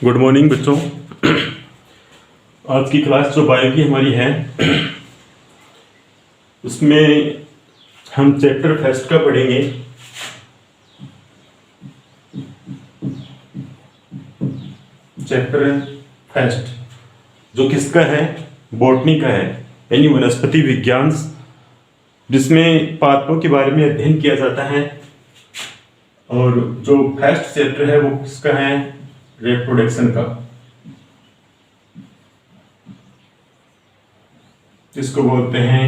Good morning बच्चों। आज की क्लास जो बायो की हमारी है उसमें हम चैप्टर फर्स्ट का पढ़ेंगे। चैप्टर फर्स्ट जो किसका है, बॉटनी का है, यानी वनस्पति विज्ञान, जिसमें पादपों के बारे में अध्ययन किया जाता है। और जो फर्स्ट चैप्टर है वो किसका है, रिप्रोडक्शन का, जिसको बोलते हैं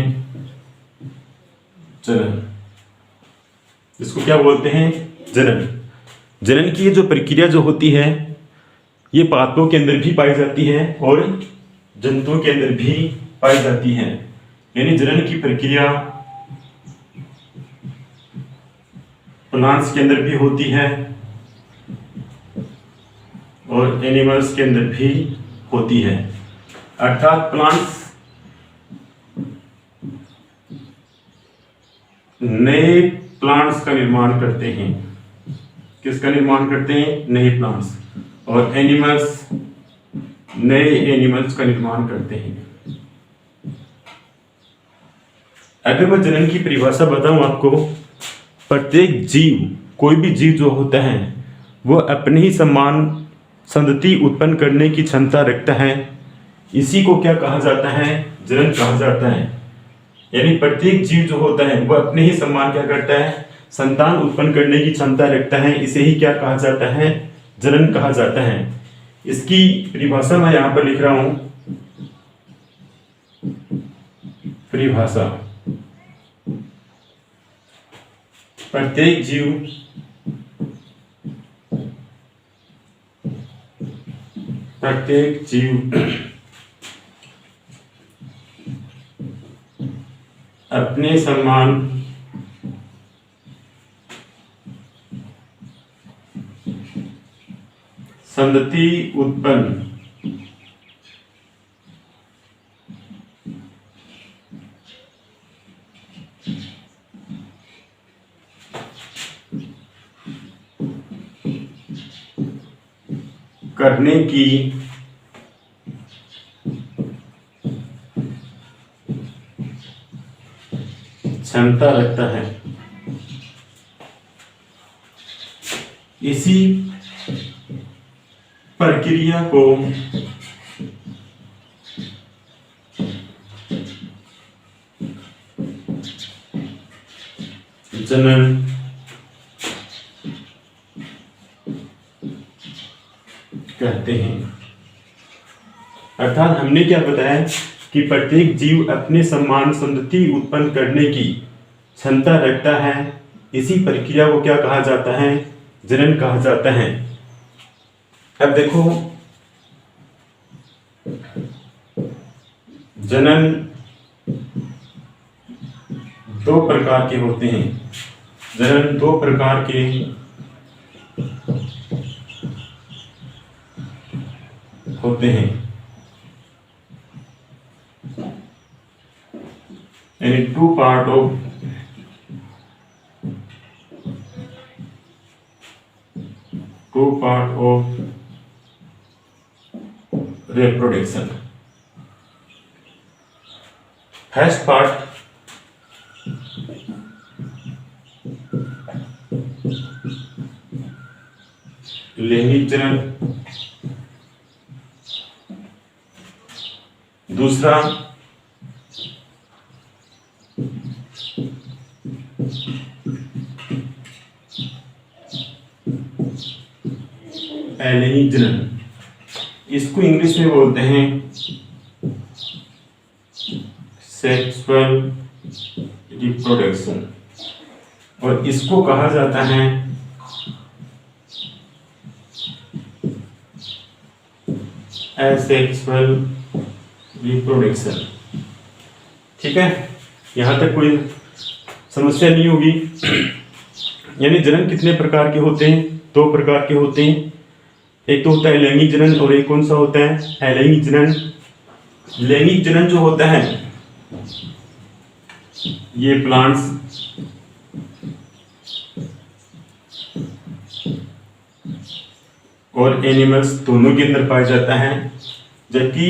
जनन। इसको क्या बोलते हैं, जनन। जनन की ये जो प्रक्रिया जो होती है ये पादपों के अंदर भी पाई जाती है और जंतुओं के अंदर भी पाई जाती है। यानी जनन की प्रक्रिया प्लांट्स के अंदर भी होती है और एनिमल्स के अंदर भी होती है। अर्थात प्लांट्स नए प्लांट्स का निर्माण करते हैं। किसका निर्माण करते हैं, नए प्लांट्स। और एनिमल्स नए एनिमल्स का निर्माण करते हैं। अगर मैं जनन की परिभाषा बताऊं आपको, प्रत्येक जीव, कोई भी जीव जो होता है वो अपने ही समान संतति उत्पन्न करने की क्षमता रखता है। इसी को क्या कहा जाता है, जनन कहा जाता है। यानी प्रत्येक जीव जो होता है वो अपने ही समान क्या करता है, संतान उत्पन्न करने की क्षमता रखता है। इसे ही क्या कहा जाता है, जनन कहा जाता है। इसकी परिभाषा मैं यहां पर लिख रहा हूं। परिभाषा, प्रत्येक जीव अपने समान संतति उत्पन्न करने की क्षमता रखता है। इसी प्रक्रिया को जनन कहते हैं। अर्थात हमने क्या बताया कि प्रत्येक जीव अपने समान संतति उत्पन्न करने की क्षमता रखता है। इसी प्रक्रिया को क्या कहा जाता है, जनन कहा जाता है। अब देखो, जनन दो प्रकार के होते हैं। जनन दो प्रकार के होते हैं, यानी two part of reproduction. First part, लैंगिक जनन। दूसरा अलैंगिक जनन। इसको इंग्लिश में बोलते हैं सेक्सुअल रिप्रोडक्शन और इसको कहा जाता है एसेक्सुअल रिप्रोडक्शन। ठीक है, यहां तक कोई समस्या नहीं होगी। यानी जनन कितने प्रकार के होते हैं, दो प्रकार के होते हैं। एक तो होता है लैंगिक जनन और एक कौन सा होता है, अलैंगिक जनन। लैंगिक जनन जो होता है ये प्लांट्स और एनिमल्स दोनों के अंदर पाया जाता है, जबकि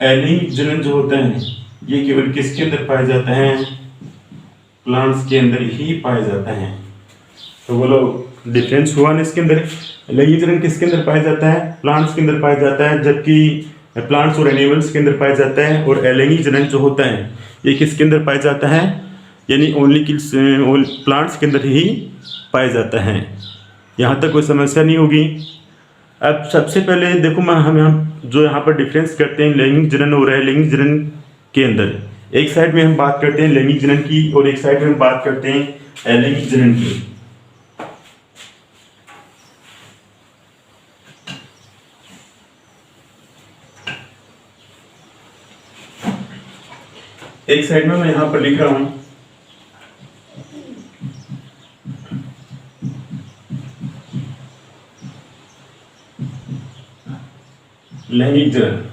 एलिंग जनन जो होता है ये केवल किसके अंदर पाया जाता है? प्लांट्स के अंदर ही पाया जाता है। तो बोलो डिफरेंस हुआ ना इसके अंदर। एलिंग जनन किसके अंदर पाया जाता है? प्लांट्स के अंदर पाया जाता है, जबकि प्लांट्स और एनिमल्स के अंदर पाया जाता है। और एलिंग जनन जो होता है ये किसके अंदर पाया जाता है? यानी ओनली प्लांट्स के अंदर ही पाया जाता है। यहाँ तक कोई समस्या नहीं होगी। अब सबसे पहले देखो हम जो यहाँ पर डिफरेंस करते हैं लैंगिक जनन और अलिंगिक जनन के अंदर, एक साइड में हम बात करते हैं लैंगिक जनन की और एक साइड में हम बात करते हैं अलिंगिक जनन की। एक साइड में मैं यहाँ पर लिख रहा हूं लैंगिक जनन,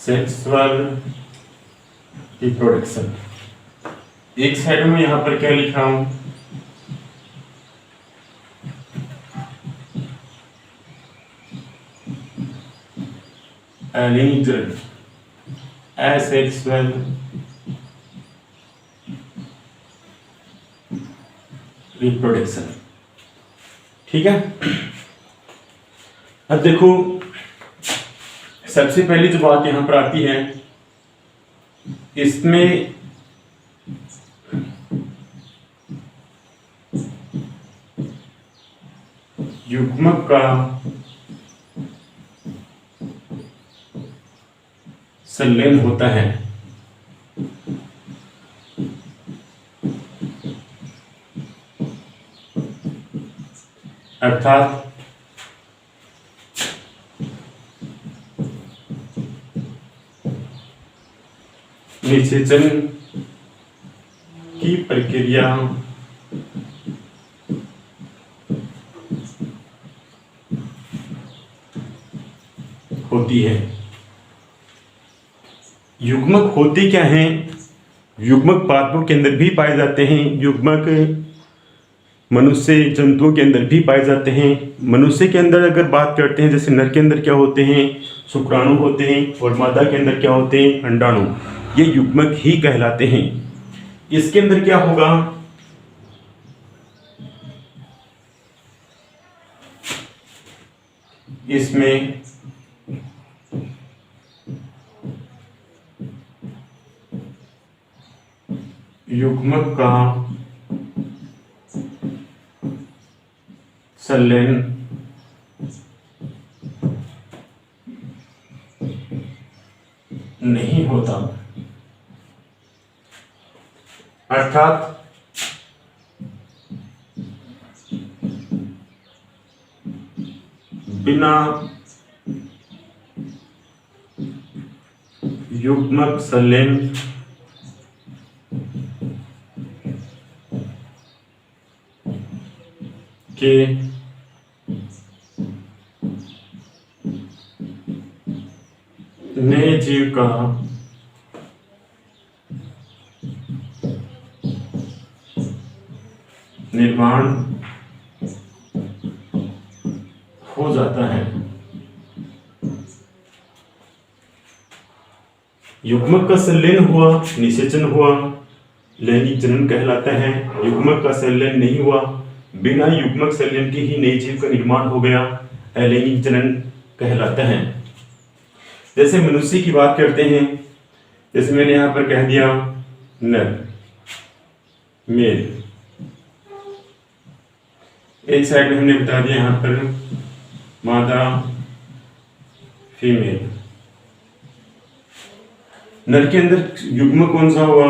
सेक्सुअल रिप्रोडक्शन। एक साइड में यहां पर क्या लिखा हूं? लैंगिक जनन, एसेक्सुअल रिप्रोडक्शन। ठीक है। अब देखो सबसे पहली जो बात यहां पर आती है, इसमें युग्मक का संलयन होता है। अर्थात निषेचन की प्रक्रिया होती है। युग्मक होते क्या हैं? युग्मक पादपों के अंदर भी पाए जाते हैं, युग्मक मनुष्य जंतुओं के अंदर भी पाए जाते हैं। मनुष्य के अंदर अगर बात करते हैं, जैसे नर के अंदर क्या होते हैं? शुक्राणु होते हैं, और मादा के अंदर क्या होते हैं? अंडाणु। ये युग्मक ही कहलाते हैं। इसके अंदर क्या होगा? इसमें युग्मक का संलयन नहीं होता। अर्थात बिना युग्मक संलयन के नए जीव का निर्माण हो जाता है। युग्मक का संलयन हुआ, निषेचन हुआ, लैंगिक जनन कहलाता है। युग्मक का संलयन नहीं हुआ, बिना युग्मक संलयन के ही नए जीव का निर्माण हो गया, अलैंगिक जनन कहलाता है। जैसे मनुष्य की बात करते हैं, जैसे मैंने यहां पर कह दिया नर मेल, एक साइड में हमने बता दिया यहां पर मादा फीमेल। नर के अंदर युग्म कौन सा हुआ?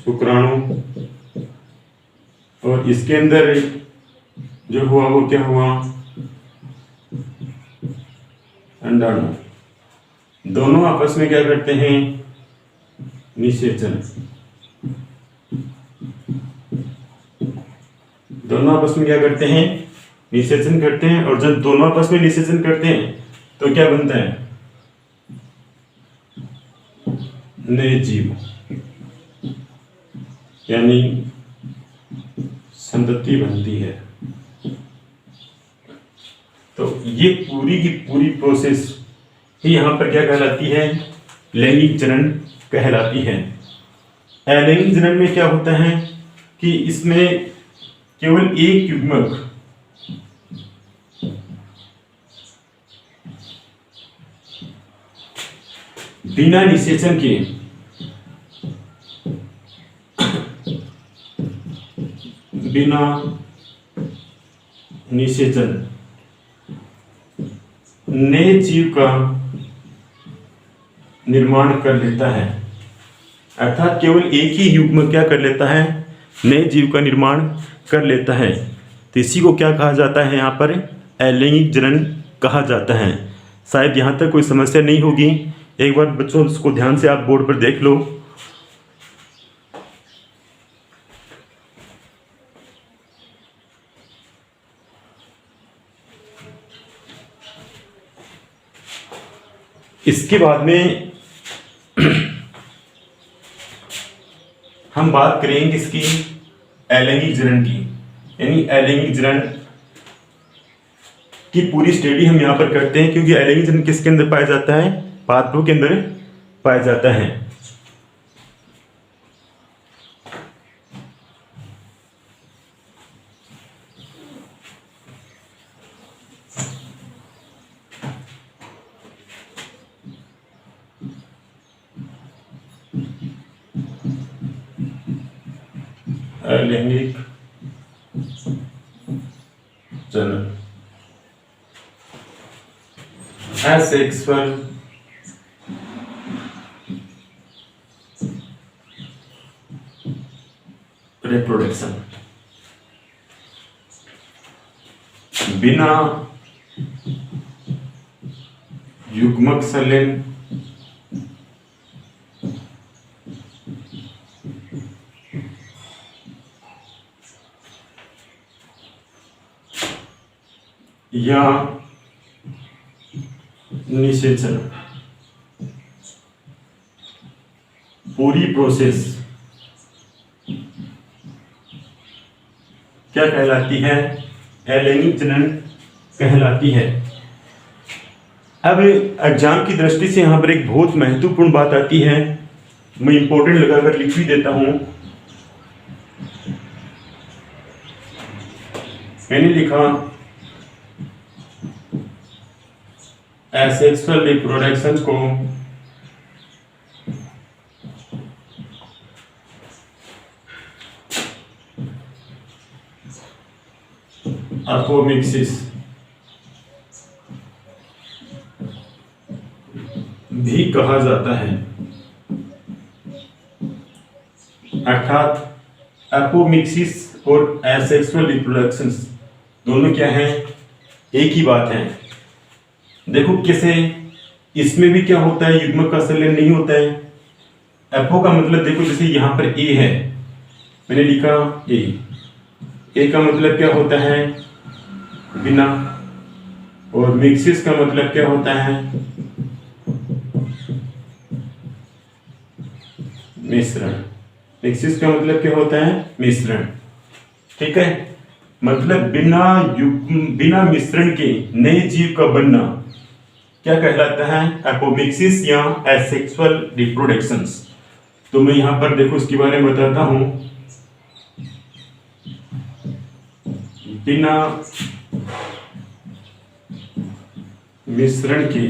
शुक्राणु। और इसके अंदर जो हुआ वो क्या हुआ? अंडाणु। दोनों आपस में क्या करते हैं? निषेचन। दोनों आपस में क्या करते हैं? निषेचन करते हैं। और जब दोनों आपस में निषेचन करते हैं तो क्या बनता है? नए जीव, यानी संतति बनती है। तो ये पूरी की पूरी प्रोसेस ही यहाँ पर क्या कहलाती है? लैंगिक जनन कहलाती है। अलैंगिक जनन में क्या होता है कि इसमें केवल एक युग्मक बिना निषेचन के नए जीव का निर्माण कर लेता है। अर्थात केवल एक ही युग्म क्या कर लेता है? नए जीव का निर्माण कर लेता है। तो इसी को क्या कहा जाता है? यहाँ पर अलैंगिक जनन कहा जाता है। शायद यहाँ तक कोई समस्या नहीं होगी। एक बार बच्चों इसको ध्यान से आप बोर्ड पर देख लो। इसके बाद में हम बात करेंगे इसकी अलैंगिक जनन की, यानी अलैंगिक जनन की पूरी स्टडी हम यहाँ पर करते हैं, क्योंकि अलैंगिक जनन किसके अंदर पाया जाता है? पार्ट 2 के अंदर पाया जाता है। अलैंगिक जनन asexual reproduction, बिना युग्मक संलयन या निषेचन, पूरी प्रोसेस क्या कहलाती है? अलैंगिक जनन कहलाती है। अब एग्जाम की दृष्टि से यहां पर एक बहुत महत्वपूर्ण बात आती है, मैं इंपॉर्टेंट लगाकर लिख भी देता हूं। मैंने लिखा एसेक्सुअल रिप्रोडक्शन को अपोमिक्सिस भी कहा जाता है। अर्थात अपोमिक्सिस और एसेक्सुअल रिप्रोडक्शन दोनों क्या हैं? एक ही बात है। देखो कैसे, इसमें भी क्या होता है? युग्मक का संलयन नहीं होता है। एपो का मतलब देखो, जैसे यहां पर ए है, मैंने लिखा ए का मतलब क्या होता है? बिना। और मिक्सिस का मतलब क्या होता है? मिश्रण। मिक्सिस का मतलब क्या होता है? मिश्रण। ठीक है, मतलब बिना मिश्रण के नए जीव का बनना क्या कहलाता है? एपोमिक्सिस या एसेक्सुअल रिप्रोडक्शंस। तो मैं यहां पर देखो इसके बारे में बताता हूं। बिना मिश्रण के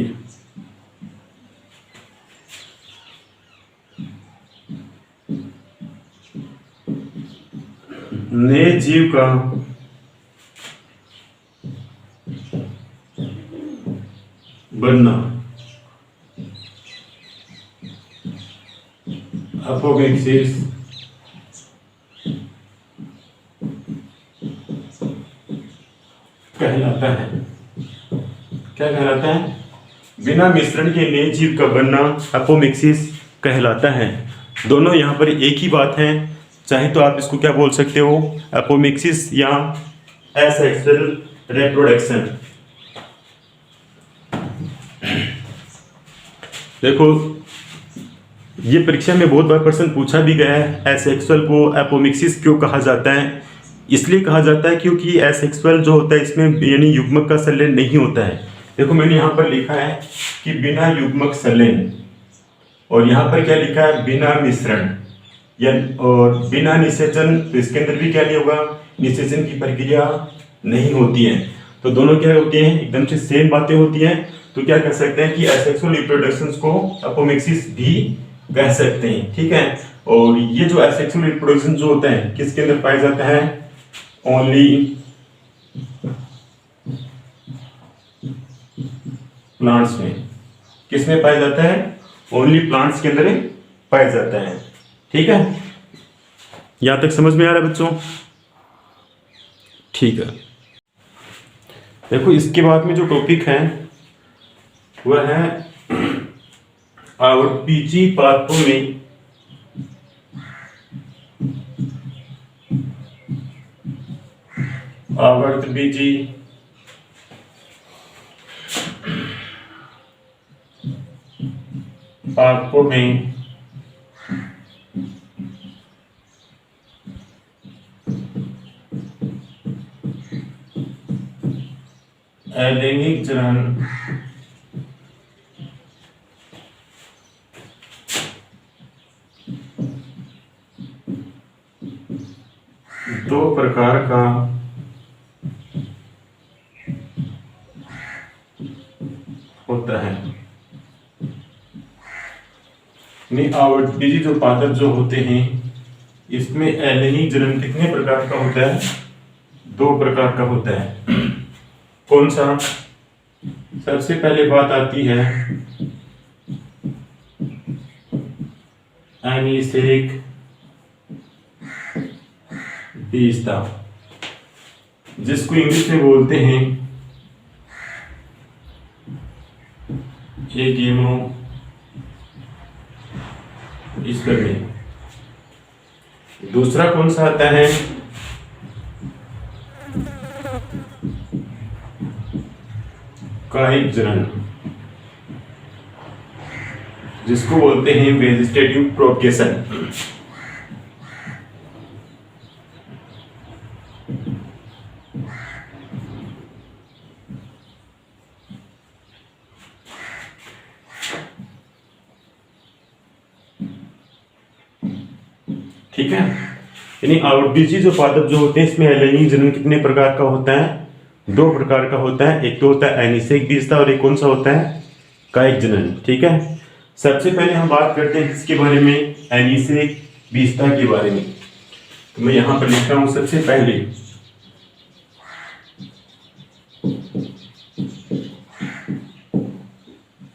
नए जीव का बनना अपोमिक्सिस कहलाता है। क्या कहलाता है? बिना मिश्रण के नए जीव का बनना अपोमिक्सिस कहलाता है। दोनों यहाँ पर एक ही बात है, चाहे तो आप इसको क्या बोल सकते हो? अपोमिक्सिस या एसेक्सुअल रिप्रोडक्शन। देखो ये परीक्षा में बहुत बार प्रश्न पूछा भी गया है, एसेक्सुअल को एपोमिक्सिस क्यों कहा जाता है? इसलिए कहा जाता है क्योंकि एसेक्सुअल जो होता है इसमें यानी युग्मक का संलयन नहीं होता है। देखो मैंने यहाँ पर लिखा है कि बिना युग्मक संलयन, और यहाँ पर क्या लिखा है, बिना मिश्रण या और बिना निषेचन। तो इसके अंदर भी क्या नहीं होगा, निषेचन की प्रक्रिया नहीं होती है। तो दोनों क्या होती हैं, एकदम से सेम बातें होती हैं। तो क्या कह सकते हैं कि एसेक्सुअल रिप्रोडक्शन को अपोमिक्सिस भी कह सकते हैं, ठीक है। और ये जो एसेक्सुअल रिप्रोडक्शन जो होता है किसके अंदर पाया जाता है, ओनली प्लांट्स में। किसमें पाया जाता है, ओनली प्लांट्स के अंदर पाया जाता है, ठीक है। यहां तक समझ में आ रहा है बच्चों, ठीक है। देखो इसके बाद में जो टॉपिक है वह है आवर्तबीजी पादपों में आवर्तबीजी पादपों में अलैंगिक जनन दो प्रकार का होता है। आवर्तबीजी जो पादप जो होते हैं इसमें अलैंगिक जनन कितने प्रकार का होता है, दो प्रकार का होता है। कौन सा, सबसे पहले बात आती है एनिसेक बीजता, जिसको इंग्लिश में बोलते हैं एगेमो स्पर्मी। दूसरा कौन सा आता है, कायिक जनन, जिसको बोलते हैं वेजिटेटिव प्रोपगेशन। ठीक है, यानी आवर्तबीजी जो पादप जो होते हैं इसमें अलैंगिक जनन कितने प्रकार का होता है, दो प्रकार का होता है। एक तो होता है एनिसेक बीजता और एक कौन सा होता है, कायिक जनन, ठीक है। सबसे पहले हम बात करते हैं किसके बारे में, एनिसेक बीजता के बारे में। तो मैं यहां पर लिख रहा हूं सबसे पहले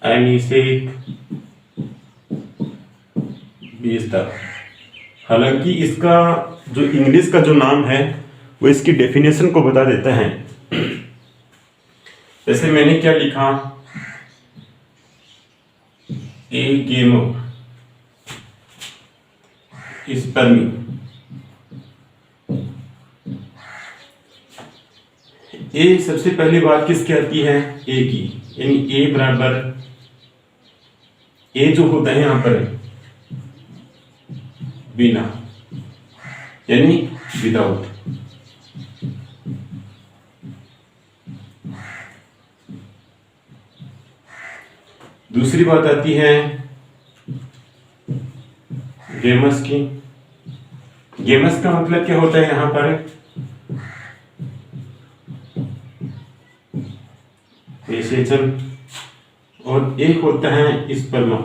एनिसेक बीजता। हालांकि इसका जो इंग्लिश का जो नाम है वो इसकी डेफिनेशन को बता देता है। जैसे मैंने क्या लिखा, एगेमो स्पर्मी। ए सबसे पहली बात किसकी आती है, ए की, यानी ए बराबर, ए जो होता है यहां पर बिना, यानी विदाउट। दूसरी बात आती है गेमस की। गेमस का मतलब क्या होता है यहां पर, निषेचन, और एक होता है स्पर्मा।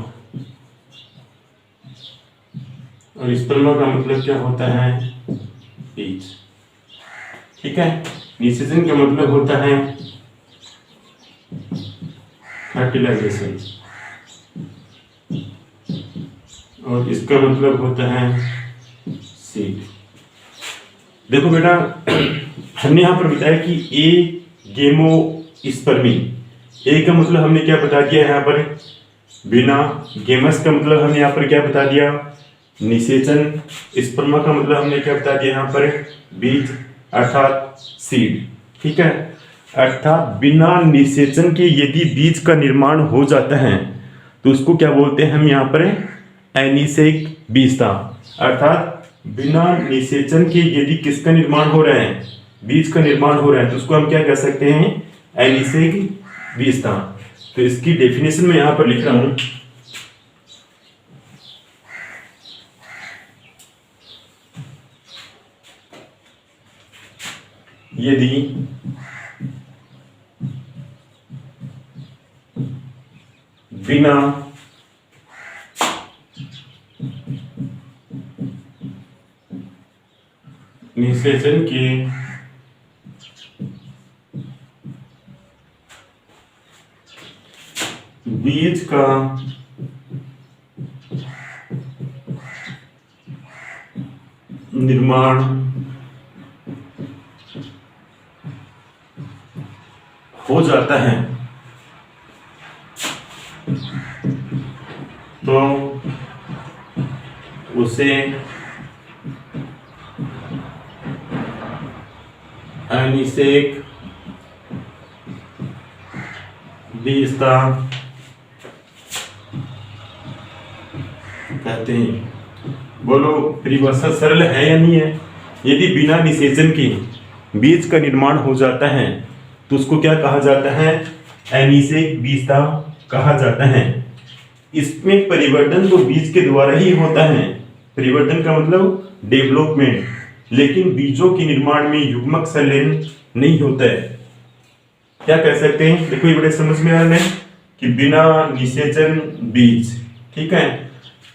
और स्पर्मा का मतलब क्या होता है, बीज, ठीक है। निषेचन का मतलब होता है फर्टिलाइजेशन, और इसका मतलब होता है सीड। देखो बेटा, हमने यहां पर बताया कि ए गेमो स्पर्मी। ए का मतलब हमने क्या बता दिया यहाँ पर, बिना। गेमस का मतलब हमने यहाँ पर क्या बता दिया, निषेचन। स्पर्मा का मतलब हमने क्या बता दिया यहाँ पर, बीज अर्थात सीड, ठीक है। अर्थात बिना निषेचन के यदि बीज का निर्माण हो जाता है तो उसको क्या बोलते हैं हम यहाँ पर, एनिसेक बीजता, अर्थात बिना निषेचन के यदि किसका निर्माण हो रहा है, बीज का निर्माण हो रहा है, तो उसको हम क्या कह सकते हैं, अनिषेक बीजता। तो इसकी डेफिनेशन में यहां पर लिख रहा हूं, यदि बिना निषेचन के बीज का निर्माण हो जाता है, तो उसे अनिषेक बीजता कहते हैं। बोलो परिभाषा सरल है या नहीं है? यदि बिना निषेचन के बीज का निर्माण हो जाता है तो उसको क्या कहा जाता है, अनिषेक बीजता कहा जाता है। इसमें परिवर्तन तो बीज के द्वारा ही होता है, परिवर्तन का मतलब डेवलपमेंट, लेकिन बीजों के निर्माण में युग्मक संलयन नहीं होता है। क्या कह सकते हैं, देखो ये बड़े समझ में आ रहा है कि बिना निषेचन बीज, ठीक है,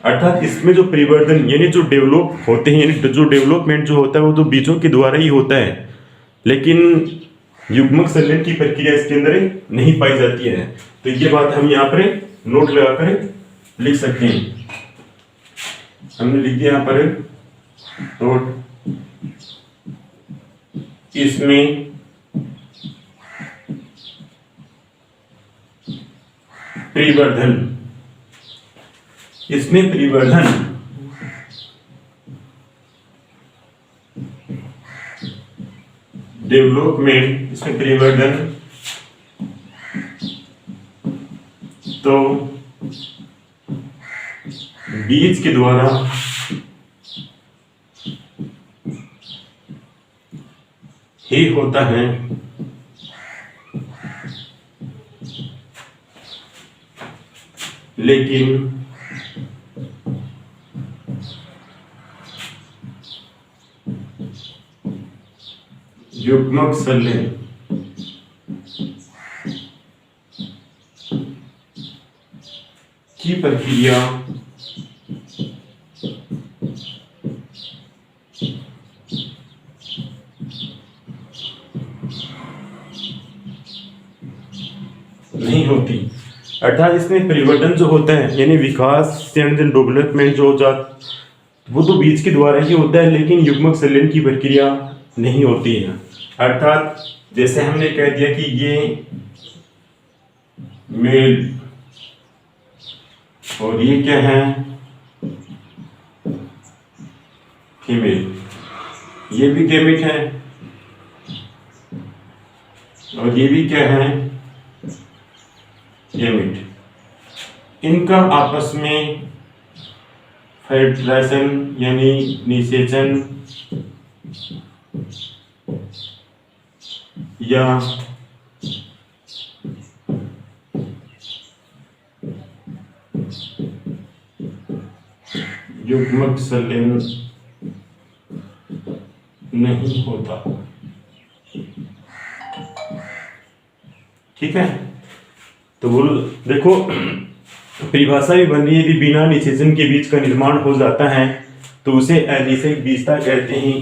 अर्थात इसमें जो परिवर्तन यानी जो डेवलप होते हैं, यानी जो डेवलपमेंट जो होता है वो तो बीजों के द्वारा ही होता है, लेकिन युग्मक संलयन की प्रक्रिया इसके अंदर नहीं पाई जाती है। तो ये बात हम यहाँ पर नोट लगाकर लिख सकते हैं। हमने लिख दिया यहाँ पर नोट, इसमें परिवर्धन, इसमें परिवर्धन डेवलपमेंट, इसमें परिवर्धन तो बीज के द्वारा ही होता है, लेकिन युग्मक संलयन की प्रक्रिया नहीं होती। अर्थात इसमें परिवर्तन जो होता है यानी विकास डेवलपमेंट जो होता वो तो बीज के द्वारा ही होता है, लेकिन युग्मक संलयन की प्रक्रिया नहीं होती है। अर्थात जैसे हमने कह दिया कि ये मेल और ये क्या है, फीमेल, ये भी गैमेट है और ये भी क्या है, गैमेट। इनका आपस में फर्टिलाइजेशन यानी निषेचन या युग्मक संलयन नहीं होता, ठीक है। तो बोलो देखो परिभाषा भी बन रही है, यदि बिना निषेचन के बीज का निर्माण हो जाता है तो उसे अनिषेक बीजता कहते हैं।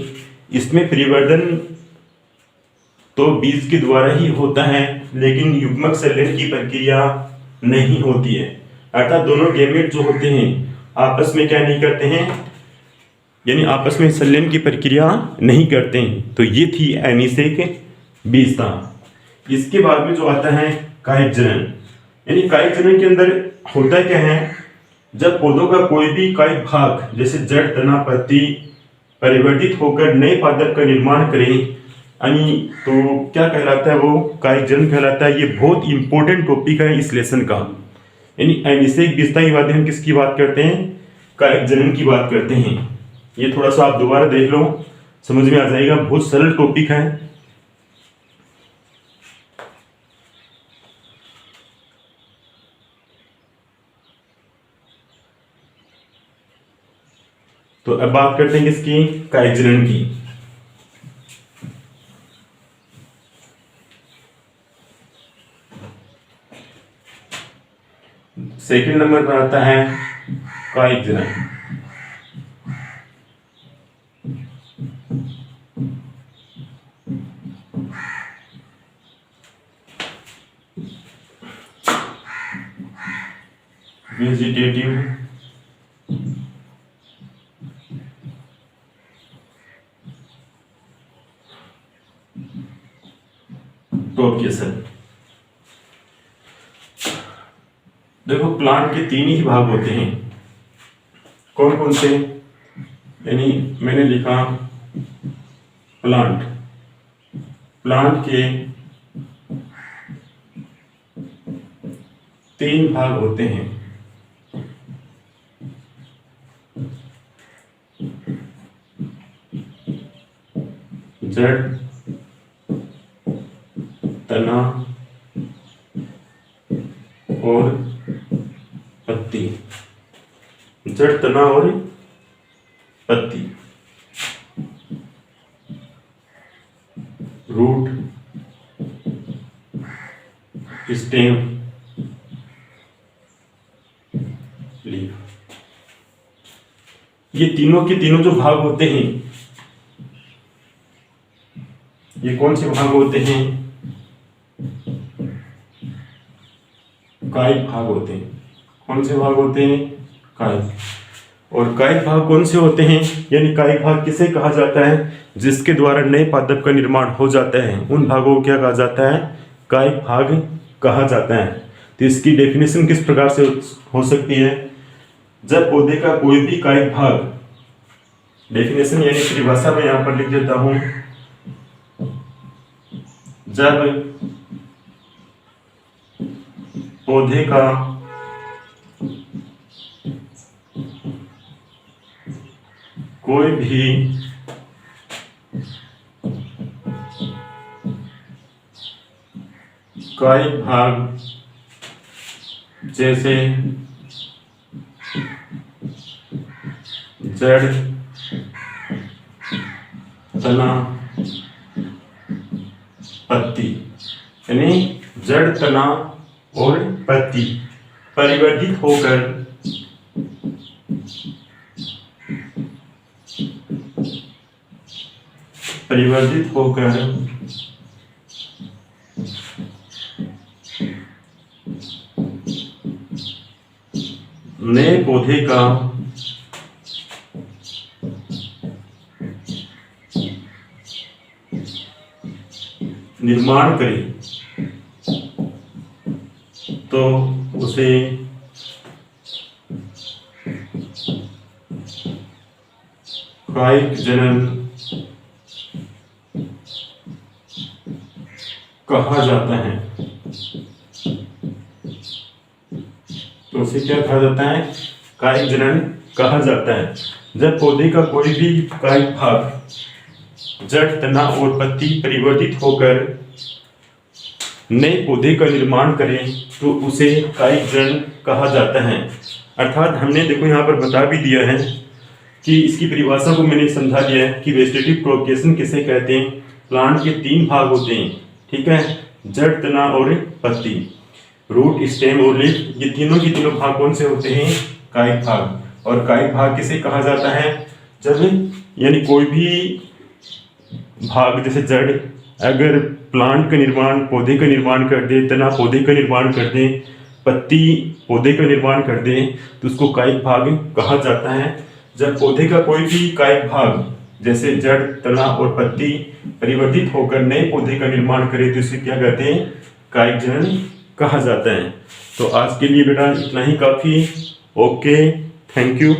इसमें परिवर्तन तो बीज के द्वारा ही होता है, लेकिन युग्मक संलयन की प्रक्रिया नहीं होती है। अर्थात दोनों गैमेट जो होते हैं आपस में क्या नहीं करते हैं, यानी आपस में संलयन की प्रक्रिया नहीं करते हैं। तो ये थी अनिषेक बीजता। इसके बाद में जो आता है कायिक जनन, यानी कायिक जनन के अंदर होता क्या है, जब पौधों का कोई भी कायिक भाग जैसे जड़, तना, पत्ती परिवर्तित होकर नए पादप का निर्माण करें, यानी तो क्या कहलाता है, वो कायिक जनन कहलाता है। ये बहुत इंपॉर्टेंट टॉपिक है इस लेसन का। यानी अनिषेक बीजता की बात हम किसकी बात करते हैं, कायिक जनन की बात करते हैं। ये थोड़ा सा आप दोबारा देख लो, समझ में आ जाएगा, बहुत सरल टॉपिक है। तो अब बात करते हैं किसकी, कायिक जनन की। सेकंड नंबर पर आता है कायिक जनन। Vegetative procreation. देखो प्लांट के तीन ही भाग होते हैं, कौन कौन से, यानी मैंने लिखा प्लांट, प्लांट के तीन भाग होते हैं। जड़, तना और पत्ती। जड़, तना और पत्ती, रूट, स्टेम, लीफ। ये तीनों के तीनों जो भाग होते हैं, ये कौन से भाग होते हैं, कायिक भाग होते हैं। कौन से भाग होते हैं, कायिक। और कायिक भाग कौन से होते हैं, यानी कायिक भाग किसे कहा जाता है, जिसके द्वारा नए पादप का निर्माण हो जाता है, उन भागों को क्या कहा जाता है, कायिक भाग कहा जाता है। तो इसकी डेफिनेशन किस प्रकार से हो सकती है, जब पौधे का कोई भी कायिक भाग, डेफिनेशन यानी परिभाषा में यहां पर लिख देता हूं, जब पौधे का कोई भी कायिक भाग, जैसे जड़, तना, पत्ती, यानी जड़, तना और पत्ती परिवर्तित होकर नए पौधे का निर्माण करें, तो उसे कायिक जनन कहा जाता है। तो उसे क्या कहा जाता है, कायिक जनन कहा जाता है। जब पौधे का कोई भी कायिक भाग, जड़, तना और पत्ती परिवर्तित होकर नए पौधे का निर्माण करें, तो उसे कायिक जनन कहा जाता है। अर्थात हमने देखो यहाँ पर बता भी दिया है कि इसकी परिभाषा को मैंने समझा दिया है कि वेजिटेटिव प्रोपगेशन किसे कहते हैं। प्लांट के तीन भाग होते हैं, ठीक है, जड़, तना और पत्ती, रूट, स्टेम और लीफ। ये तीनों के तीनों भाग कौन से होते हैं, कायिक भाग। और कायिक भाग किसे कहा जाता है, जब यानी कोई भी भाग, जैसे जड़ अगर प्लांट का निर्माण, पौधे का निर्माण कर दे, तना पौधे का निर्माण कर दे, पत्ती पौधे का निर्माण कर दे, तो उसको कायिक भाग कहा जाता है। जब पौधे का कोई भी कायिक भाग, जैसे जड़, तना और पत्ती परिवर्तित होकर नए पौधे का निर्माण करे, तो इसे क्या कहते हैं, कायिक जनन कहा जाता है। तो आज के लिए बेटा इतना ही काफ़ी। Okay, thank you.